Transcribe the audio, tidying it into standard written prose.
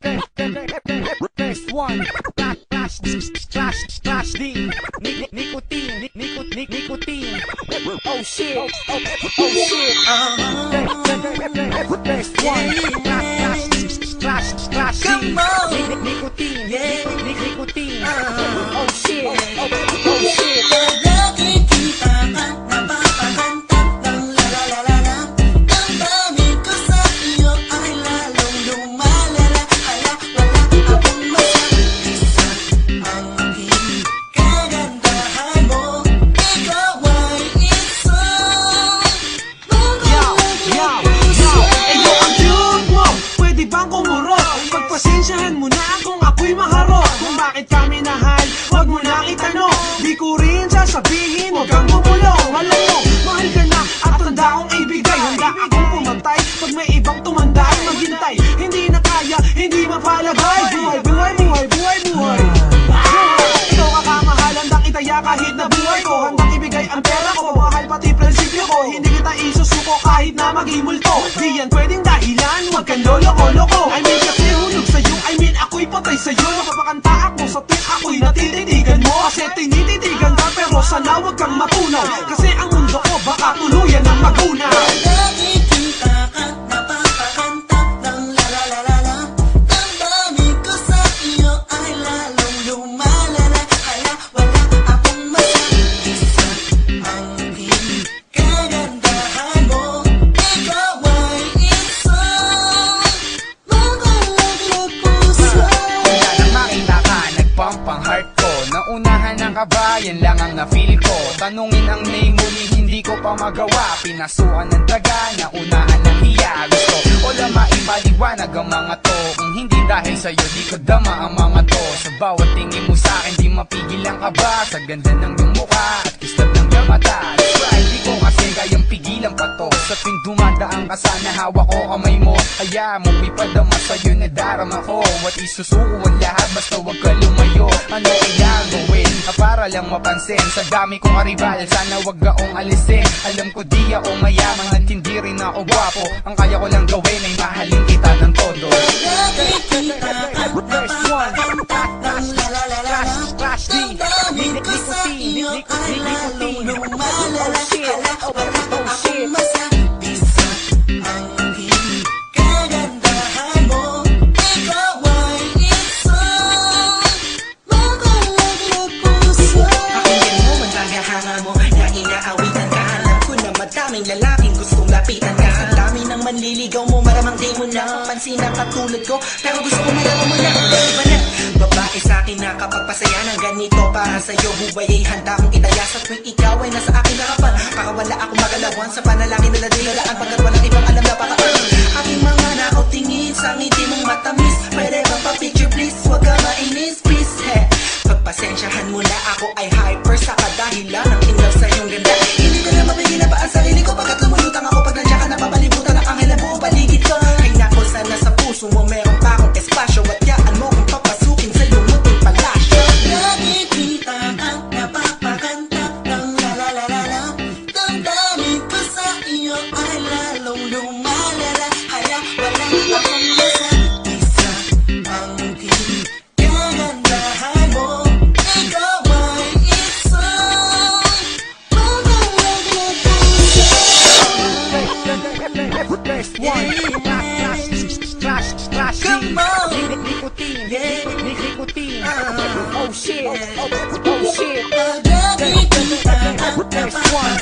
First one, slash D, nicotine, nicotine. Oh shit, oh shit. First one, slash D, nicotine, nicotine. Oh shit, oh shit. Nakikita ka, napapaganda ng la-la-la-la. Ang dami ko sa iyo ay lalong lumalala. Hala, wala akong masabi sa ang maging kagandahan mo. Ikaw ay isang Eyo ang cute mo, pwede bang kumurot? Pagpasensyahan mo na kung ako'y maharot. Kung bakit kami nahal, wag mo nang itanong. Di ko rin sasabihin, wag kang bumulong. Alam mo, mahal ka na at tanda kong ibigay. Handa akong pumatay pag may ibang tumanda ay maghintay. Hindi na kaya, hindi mapalagay. Buhay, buhay, buhay, buhay, buhay. Ikaw kakamahal, handang itaya kahit na buhay ko. Handang ibigay ang pera ko, mahal pati prinsipyo ko. Hindi kita isusuko kahit na maging multo. Di yan pwedeng dahilan, wag kang lolo-loko. I mean kasi hulog sa'yo, I mean ako'y patay sa'yo. Napapakanta ako sa tuwing ako'y natititigan mo. Kasi tinititigan ka pero sana wag kang matunaw. Kasi ang mundo ko baka tuluyan ang magunaw. nakikita ka, napapaganda ng la-la-la-la. Ang dami ko sa iyo ay lalong lumalala. Hala, wala akong masabi sa ang maging kagandahan mo. Ikaw ay isang makalaglag puso. Wala nang makita ka, nagpump ang heart ko. Naunahan ng kabayan lang ang na-feel ko. Tanungin ang name mo, hindi ko pa magawa. Pinasukan ng taga, naunahan ng hiya. Gusto o lang maipaliwanag ang mga to. Kung hindi dahil sa'yo, di ko dama ang mga to. Sa bawat tingin mo sa'kin, di mapigil ang kaba. Sa ganda ng iyong mukha at kislap ng iyong mata. That's right, di ko kasi kayang pigilan pa to. Sa tuwing dumadaan ka sana, hawak ko kamay mo. Kaya mo ipadama sa'yo na darama ko. At isusuko ang lahat, basta wag ka lumayo. Ano kailangan gawin? Para lang mapansin sa dami kong karibal, sana wag gaong alisin. Alam ko di ako mayaman at hindi rin ako gwapo. Ang kaya ko lang gawin ay mahalin kita ng todo. Nakikita ka, napapaganda ng la-la-la-la. Ang dami ko sa iyo ay lalong lumalala. Hala, wala akong masabi sa ang maging kagandahan mo. Ikaw ay isang makalaglag puso. Pakinggan mo man tagahanga mo na inaawitan ka. Alam ko na madaming lalaking gustong lapitan ka. Sa dami ng manliligaw mo, maramang di mo na mapansin ang katulad ko. Pero gusto ko malaman mo na iba na. Babae sa'kin na kapag pasaya ng ganito para sa'yo, buhay ay handa kong itaya. Sa tuwing ikaw ay nasa aking harapan, baka wala akong magalawan sa panalangin na nadilalaan. Pagkat walang ibang alam na baka aking mga nakaw tingin sa ngiti mong matamis. Pwede bang pa-picture please, wag ka mainis please. Pagpasensyahan mo na ako ay hyper sa kadahilan ng tingnan sa iyong ganda. Hindi ko na mapigilan pa ang sarili ko pagkat lumulutang ako pag nandiyan ka na papalibutan ng anghel ang buong paligid ko. Ay nako, sana sa puso mo meron pa akong espasyo at yaan mo kung papasukin sa iyong munting palasyo. Nakikita ka, napapaganda ng la-la-la-la. Ang dami ko sa iyo ay lalong lumalala. Hala, wala akong masabi sa ang maging kagandahan mo. Ikaw ay isang makalaglag puso. First one, slash D, nicotine. Oh shit, oh shit. Nakikita ka, First one,